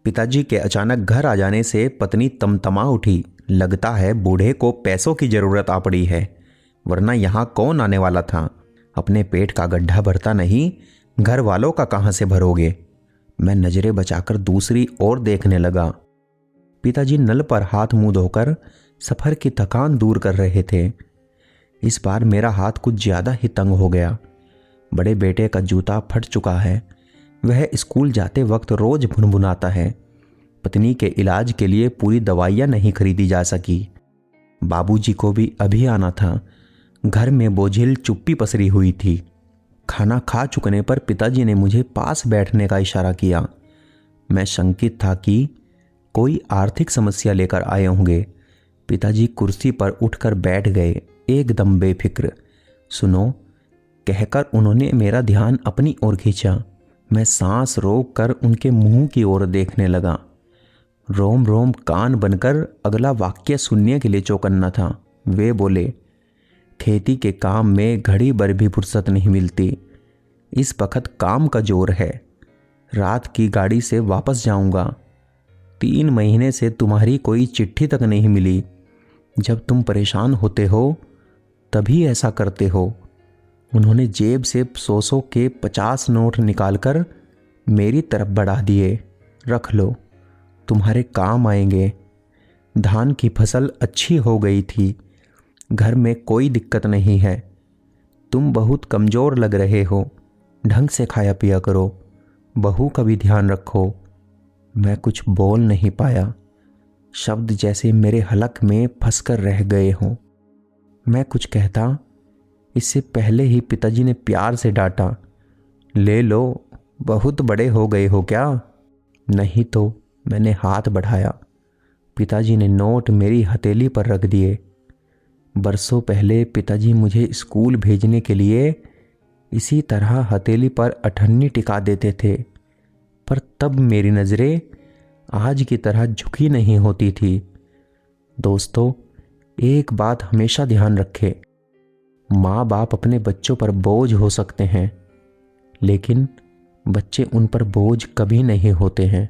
पिताजी के अचानक घर आ जाने से पत्नी तमतमा उठी। लगता है बूढ़े को पैसों की जरूरत आ पड़ी है, वरना यहाँ कौन आने वाला था। अपने पेट का गड्ढा भरता नहीं, घर वालों का कहाँ से भरोगे। मैं नजरें बचाकर दूसरी ओर देखने लगा। पिताजी नल पर हाथ मुंह धोकर सफर की थकान दूर कर रहे थे। इस बार मेरा हाथ कुछ ज्यादा ही तंग हो गया। बड़े बेटे का जूता फट चुका है, वह स्कूल जाते वक्त रोज भुनभुनाता है। पत्नी के इलाज के लिए पूरी दवाइयाँ नहीं खरीदी जा सकी। बाबूजी को भी अभी आना था। घर में बोझिल चुप्पी पसरी हुई थी। खाना खा चुकने पर पिताजी ने मुझे पास बैठने का इशारा किया। मैं शंकित था कि कोई आर्थिक समस्या लेकर आए होंगे। पिताजी कुर्सी पर उठकर बैठ गए, एकदम बेफिक्र। सुनो कहकर उन्होंने मेरा ध्यान अपनी ओर खींचा। मैं सांस रोक कर उनके मुंह की ओर देखने लगा। रोम रोम कान बनकर अगला वाक्य सुनने के लिए चौकन्ना था। वे बोले, खेती के काम में घड़ी भर भी फुर्सत नहीं मिलती। इस वक्त काम का जोर है। रात की गाड़ी से वापस जाऊंगा। 3 महीने से तुम्हारी कोई चिट्ठी तक नहीं मिली। जब तुम परेशान होते हो तभी ऐसा करते हो। उन्होंने जेब से 100 के 50 नोट निकालकर मेरी तरफ बढ़ा दिए। रख लो, तुम्हारे काम आएंगे। धान की फसल अच्छी हो गई थी। घर में कोई दिक्कत नहीं है। तुम बहुत कमज़ोर लग रहे हो। ढंग से खाया पिया करो। बहू का भी ध्यान रखो। मैं कुछ बोल नहीं पाया। शब्द जैसे मेरे हलक में फंसकर रह गए हों। मैं कुछ कहता, इससे पहले ही पिताजी ने प्यार से डांटा, ले लो, बहुत बड़े हो गए हो क्या। नहीं तो। मैंने हाथ बढ़ाया। पिताजी ने नोट मेरी हथेली पर रख दिए। बरसों पहले पिताजी मुझे स्कूल भेजने के लिए इसी तरह हथेली पर अठन्नी टिका देते थे, पर तब मेरी नज़रें आज की तरह झुकी नहीं होती थी। दोस्तों, एक बात हमेशा ध्यान रखें, माँ बाप अपने बच्चों पर बोझ हो सकते हैं, लेकिन बच्चे उन पर बोझ कभी नहीं होते हैं।